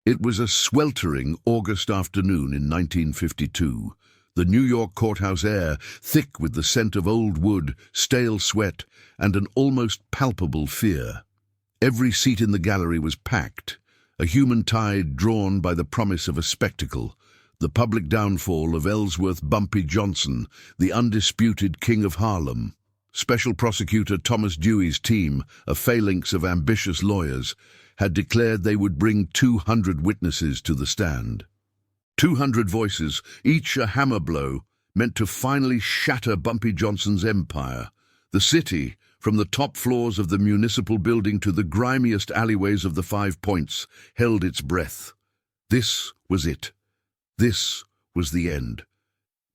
It was a sweltering August afternoon in 1952. The New York courthouse air, thick with the scent of old wood, stale sweat, and an almost palpable fear. Every seat in the gallery was packed, a human tide drawn by the promise of a spectacle, the public downfall of Ellsworth Bumpy Johnson, the undisputed King of Harlem. Special Prosecutor Thomas Dewey's team, a phalanx of ambitious lawyers, had declared they would bring 200 witnesses to the stand. 200 voices, each a hammer blow, meant to finally shatter Bumpy Johnson's empire. The city, from the top floors of the municipal building to the grimiest alleyways of the 5 Points, held its breath. This was it. This was the end.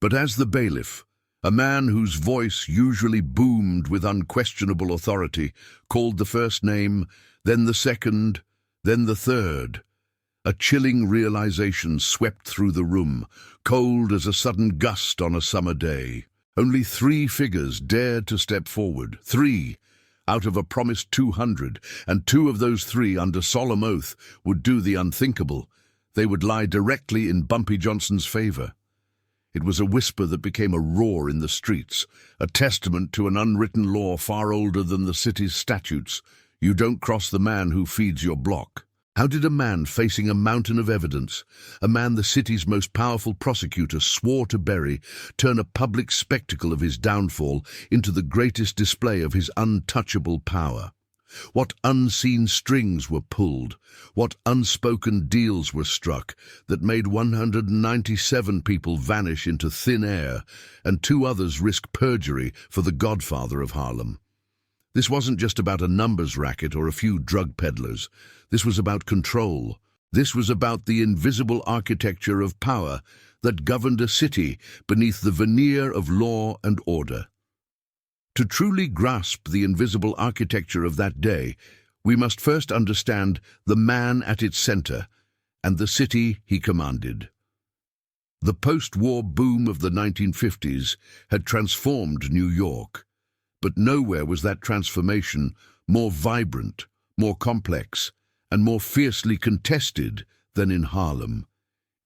But as the bailiff, a man whose voice usually boomed with unquestionable authority, called the first name, then the second, then the third, a chilling realization swept through the room, cold as a sudden gust on a summer day. Only 3 figures dared to step forward, 3 out of a promised 200, and 2 of those 3, under solemn oath, would do the unthinkable. They would lie directly in Bumpy Johnson's favor. It was a whisper that became a roar in the streets, a testament to an unwritten law far older than the city's statutes. You don't cross the man who feeds your block. How did a man facing a mountain of evidence, a man the city's most powerful prosecutor swore to bury, turn a public spectacle of his downfall into the greatest display of his untouchable power? What unseen strings were pulled, what unspoken deals were struck that made 197 people vanish into thin air and 2 others risk perjury for the godfather of Harlem? This wasn't just about a numbers racket or a few drug peddlers. This was about control. This was about the invisible architecture of power that governed a city beneath the veneer of law and order. To truly grasp the invisible architecture of that day, we must first understand the man at its center and the city he commanded. The post-war boom of the 1950s had transformed New York, but nowhere was that transformation more vibrant, more complex, and more fiercely contested than in Harlem.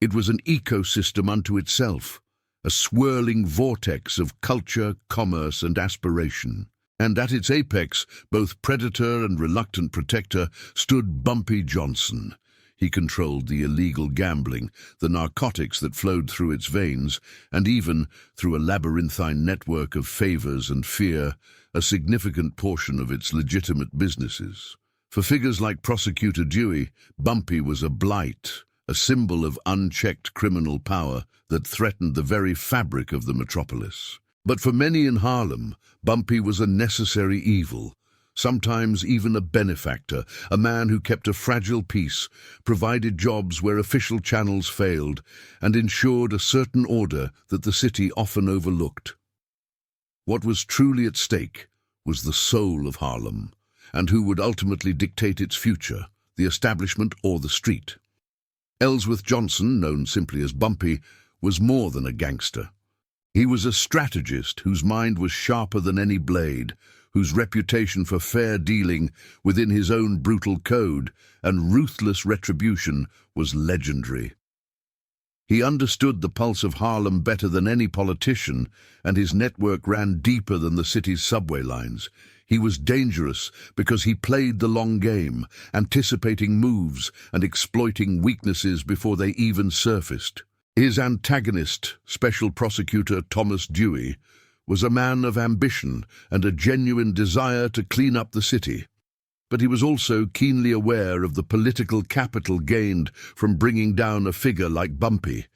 It was an ecosystem unto itself, a swirling vortex of culture, commerce, and aspiration. And at its apex, both predator and reluctant protector, stood Bumpy Johnson. He controlled the illegal gambling, the narcotics that flowed through its veins, and even, through a labyrinthine network of favors and fear, a significant portion of its legitimate businesses. For figures like Prosecutor Dewey, Bumpy was a blight, a symbol of unchecked criminal power that threatened the very fabric of the metropolis. But for many in Harlem, Bumpy was a necessary evil, sometimes even a benefactor, a man who kept a fragile peace, provided jobs where official channels failed, and ensured a certain order that the city often overlooked. What was truly at stake was the soul of Harlem, and who would ultimately dictate its future, the establishment or the street. Ellsworth Johnson, known simply as Bumpy, was more than a gangster. He was a strategist whose mind was sharper than any blade, whose reputation for fair dealing within his own brutal code and ruthless retribution was legendary. He understood the pulse of Harlem better than any politician, and his network ran deeper than the city's subway lines. He was dangerous because he played the long game, anticipating moves and exploiting weaknesses before they even surfaced. His antagonist, Special Prosecutor Thomas Dewey, was a man of ambition and a genuine desire to clean up the city. But he was also keenly aware of the political capital gained from bringing down a figure like Bumpy.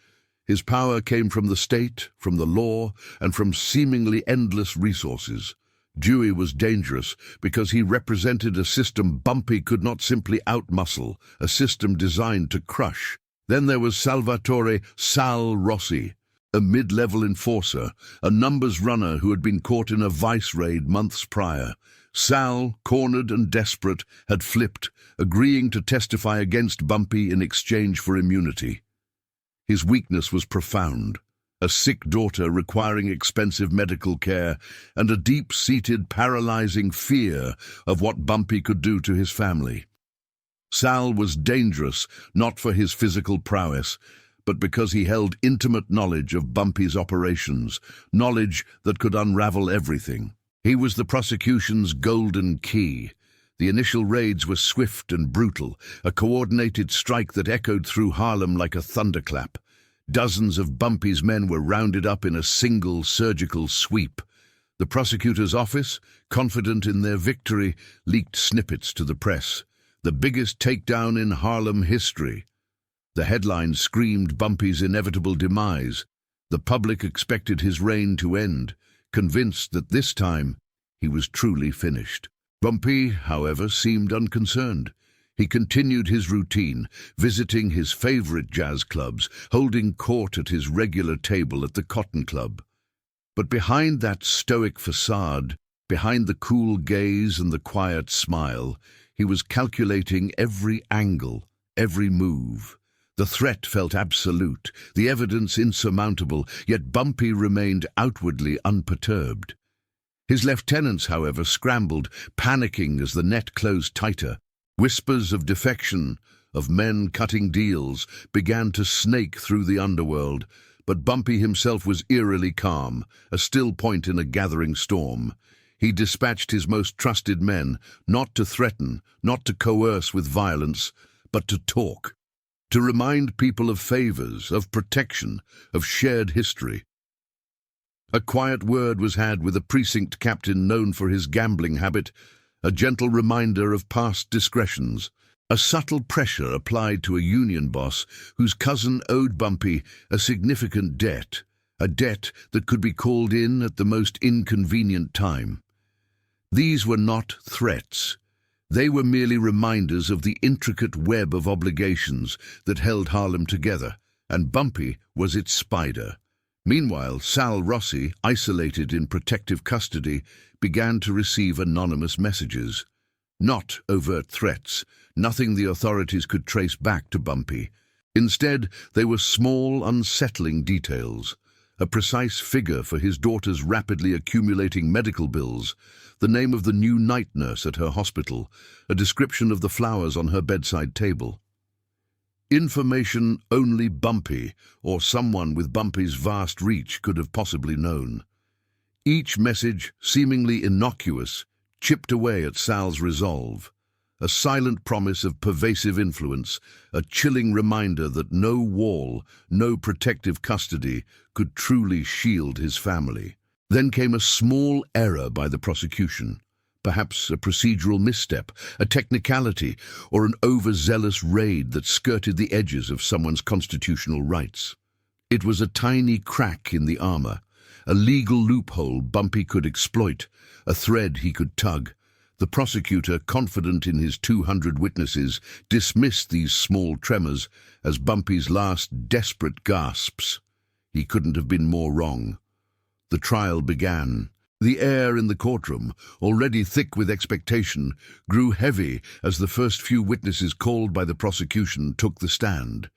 His power came from the state, from the law, and from seemingly endless resources. Dewey was dangerous because he represented a system Bumpy could not simply outmuscle, a system designed to crush. Then there was Salvatore "Sal" Rossi, a mid-level enforcer, a numbers runner who had been caught in a vice raid months prior. Sal, cornered and desperate, had flipped, agreeing to testify against Bumpy in exchange for immunity. His weakness was profound. A sick daughter requiring expensive medical care, and a deep-seated, paralyzing fear of what Bumpy could do to his family. Sal was dangerous, not for his physical prowess, but because he held intimate knowledge of Bumpy's operations, knowledge that could unravel everything. He was the prosecution's golden key. The initial raids were swift and brutal, a coordinated strike that echoed through Harlem like a thunderclap. Dozens of Bumpy's men were rounded up in a single surgical sweep. The prosecutor's office, confident in their victory, leaked snippets to the press. The biggest takedown in Harlem history. The headlines screamed Bumpy's inevitable demise. The public expected his reign to end, convinced that this time he was truly finished. Bumpy, however, seemed unconcerned. He continued his routine, visiting his favorite jazz clubs, holding court at his regular table at the Cotton Club. But behind that stoic facade, behind the cool gaze and the quiet smile, he was calculating every angle, every move. The threat felt absolute, the evidence insurmountable, yet Bumpy remained outwardly unperturbed. His lieutenants, however, scrambled, panicking as the net closed tighter. Whispers of defection, of men cutting deals, began to snake through the underworld, but Bumpy himself was eerily calm, a still point in a gathering storm. He dispatched his most trusted men, not to threaten, not to coerce with violence, but to talk, to remind people of favors, of protection, of shared history. A quiet word was had with a precinct captain known for his gambling habit, a gentle reminder of past discretions, a subtle pressure applied to a union boss whose cousin owed Bumpy a significant debt, a debt that could be called in at the most inconvenient time. These were not threats. They were merely reminders of the intricate web of obligations that held Harlem together, and Bumpy was its spider. Meanwhile, Sal Rossi, isolated in protective custody, began to receive anonymous messages. Not overt threats, nothing the authorities could trace back to Bumpy. Instead, they were small, unsettling details. A precise figure for his daughter's rapidly accumulating medical bills, the name of the new night nurse at her hospital, a description of the flowers on her bedside table. Information only Bumpy, or someone with Bumpy's vast reach, could have possibly known. Each message, seemingly innocuous, chipped away at Sal's resolve. A silent promise of pervasive influence, a chilling reminder that no wall, no protective custody could truly shield his family. Then came a small error by the prosecution. Perhaps a procedural misstep, a technicality, or an overzealous raid that skirted the edges of someone's constitutional rights. It was a tiny crack in the armor, a legal loophole Bumpy could exploit, a thread he could tug. The prosecutor, confident in his 200 witnesses, dismissed these small tremors as Bumpy's last desperate gasps. He couldn't have been more wrong. The trial began. The air in the courtroom, already thick with expectation, grew heavy as the first few witnesses called by the prosecution took the stand.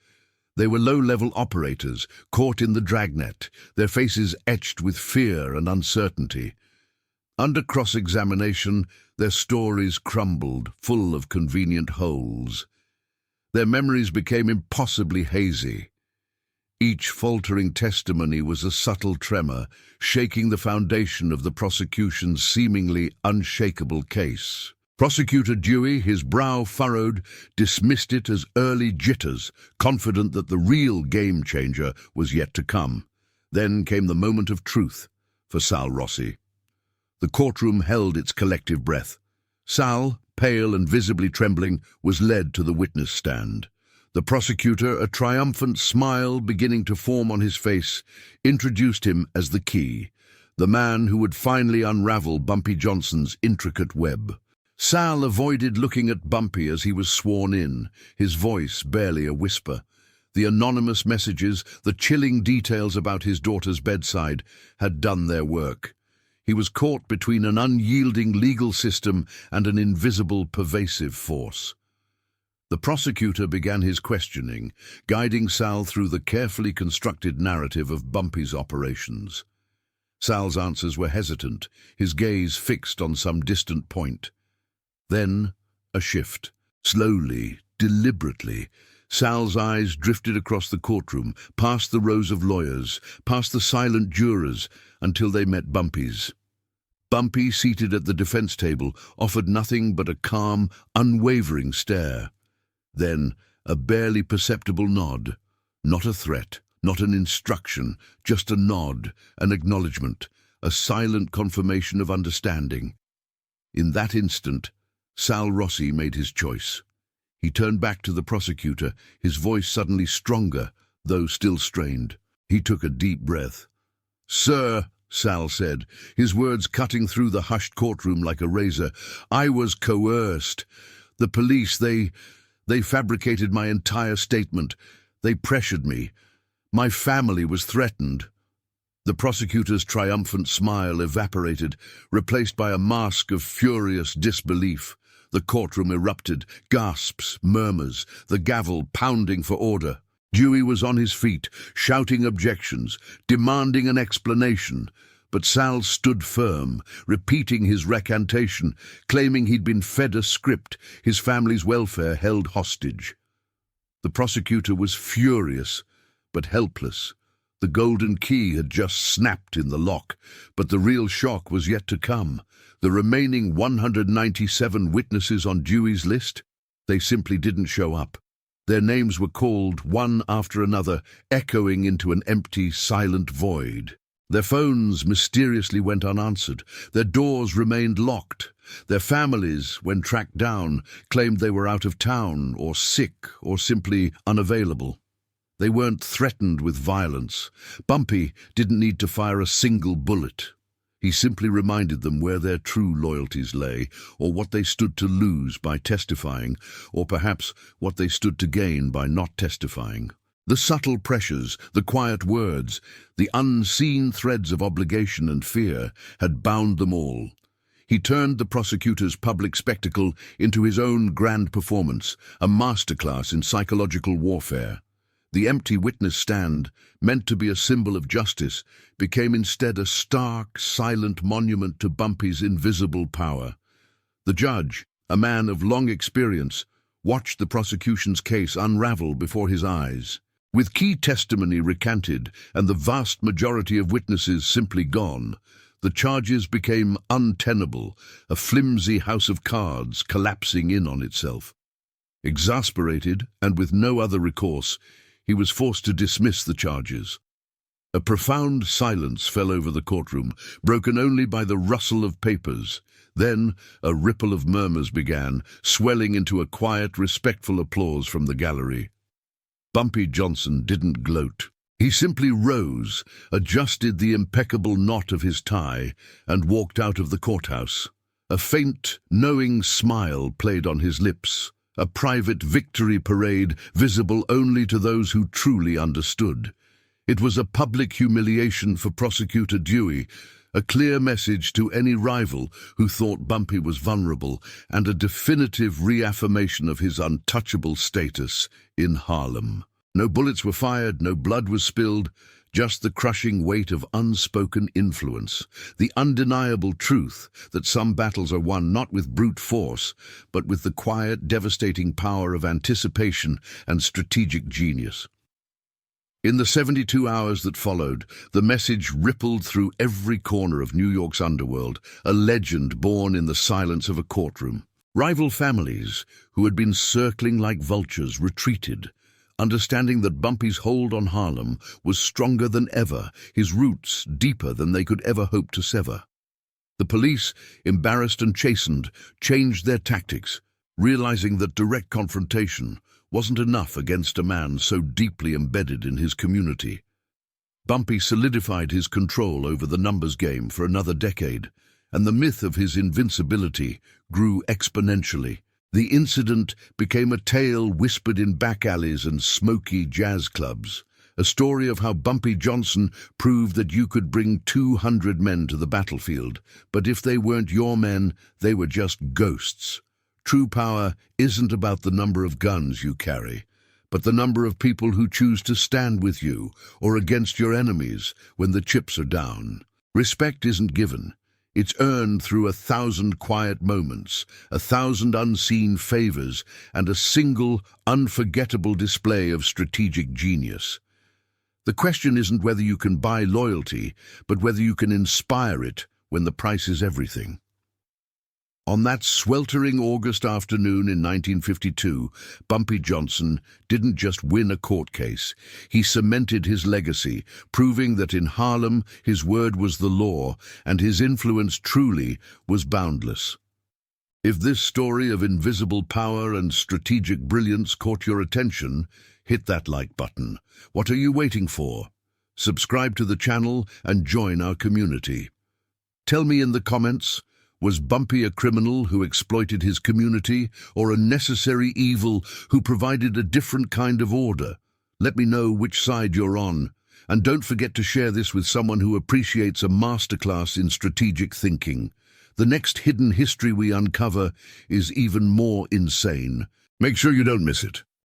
They were low-level operators, caught in the dragnet, their faces etched with fear and uncertainty. Under cross-examination, their stories crumbled, full of convenient holes. Their memories became impossibly hazy. Each faltering testimony was a subtle tremor, shaking the foundation of the prosecution's seemingly unshakable case. Prosecutor Dewey, his brow furrowed, dismissed it as early jitters, confident that the real game-changer was yet to come. Then came the moment of truth for Sal Rossi. The courtroom held its collective breath. Sal, pale and visibly trembling, was led to the witness stand. The prosecutor, a triumphant smile beginning to form on his face, introduced him as the key, the man who would finally unravel Bumpy Johnson's intricate web. Sal avoided looking at Bumpy as he was sworn in, his voice barely a whisper. The anonymous messages, the chilling details about his daughter's bedside, had done their work. He was caught between an unyielding legal system and an invisible, pervasive force. The prosecutor began his questioning, guiding Sal through the carefully constructed narrative of Bumpy's operations. Sal's answers were hesitant, his gaze fixed on some distant point. Then, a shift. Slowly, deliberately. Sal's eyes drifted across the courtroom, past the rows of lawyers, past the silent jurors, until they met Bumpy's. Bumpy, seated at the defense table, offered nothing but a calm, unwavering stare. Then a barely perceptible nod. Not a threat, not an instruction, just a nod, an acknowledgement, a silent confirmation of understanding. In that instant, Sal Rossi made his choice. He turned back to the prosecutor, his voice suddenly stronger, though still strained. He took a deep breath. "Sir," Sal said, his words cutting through the hushed courtroom like a razor, "I was coerced. The police, they fabricated my entire statement. They pressured me. My family was threatened." The prosecutor's triumphant smile evaporated, replaced by a mask of furious disbelief. The courtroom erupted, gasps, murmurs, the gavel pounding for order. Dewey was on his feet, shouting objections, demanding an explanation. But Sal stood firm, repeating his recantation, claiming he'd been fed a script, his family's welfare held hostage. The prosecutor was furious, but helpless. The golden key had just snapped in the lock, but the real shock was yet to come. The remaining 197 witnesses on Dewey's list, they simply didn't show up. Their names were called one after another, echoing into an empty, silent void. Their phones mysteriously went unanswered. Their doors remained locked. Their families, when tracked down, claimed they were out of town or sick or simply unavailable. They weren't threatened with violence. Bumpy didn't need to fire a single bullet. He simply reminded them where their true loyalties lay, or what they stood to lose by testifying, or perhaps what they stood to gain by not testifying. The subtle pressures, the quiet words, the unseen threads of obligation and fear had bound them all. He turned the prosecutor's public spectacle into his own grand performance, a masterclass in psychological warfare. The empty witness stand, meant to be a symbol of justice, became instead a stark, silent monument to Bumpy's invisible power. The judge, a man of long experience, watched the prosecution's case unravel before his eyes. With key testimony recanted and the vast majority of witnesses simply gone, the charges became untenable, a flimsy house of cards collapsing in on itself. Exasperated, and with no other recourse, he was forced to dismiss the charges. A profound silence fell over the courtroom, broken only by the rustle of papers. Then a ripple of murmurs began, swelling into a quiet, respectful applause from the gallery. Bumpy Johnson didn't gloat. He simply rose, adjusted the impeccable knot of his tie, and walked out of the courthouse. A faint, knowing smile played on his lips, a private victory parade visible only to those who truly understood. It was a public humiliation for Prosecutor Dewey, a clear message to any rival who thought Bumpy was vulnerable, and a definitive reaffirmation of his untouchable status in Harlem. No bullets were fired, no blood was spilled, just the crushing weight of unspoken influence, the undeniable truth that some battles are won not with brute force, but with the quiet, devastating power of anticipation and strategic genius. In the 72 hours that followed, the message rippled through every corner of New York's underworld, a legend born in the silence of a courtroom. Rival families, who had been circling like vultures, retreated, understanding that Bumpy's hold on Harlem was stronger than ever, his roots deeper than they could ever hope to sever. The police, embarrassed and chastened, changed their tactics, realizing that direct confrontation wasn't enough against a man so deeply embedded in his community. Bumpy solidified his control over the numbers game for another decade, and the myth of his invincibility grew exponentially. The incident became a tale whispered in back alleys and smoky jazz clubs, a story of how Bumpy Johnson proved that you could bring 200 men to the battlefield, but if they weren't your men, they were just ghosts. True power isn't about the number of guns you carry, but the number of people who choose to stand with you or against your enemies when the chips are down. Respect isn't given, It's earned through 1,000 quiet moments, 1,000 unseen favors, and a single, unforgettable display of strategic genius. The question isn't whether you can buy loyalty, but whether you can inspire it when the price is everything. On that sweltering August afternoon in 1952, Bumpy Johnson didn't just win a court case. He cemented his legacy, proving that in Harlem his word was the law and his influence truly was boundless. If this story of invisible power and strategic brilliance caught your attention, hit that like button. What are you waiting for? Subscribe to the channel and join our community. Tell me in the comments, was Bumpy a criminal who exploited his community, or a necessary evil who provided a different kind of order? Let me know which side you're on. And don't forget to share this with someone who appreciates a masterclass in strategic thinking. The next hidden history we uncover is even more insane. Make sure you don't miss it.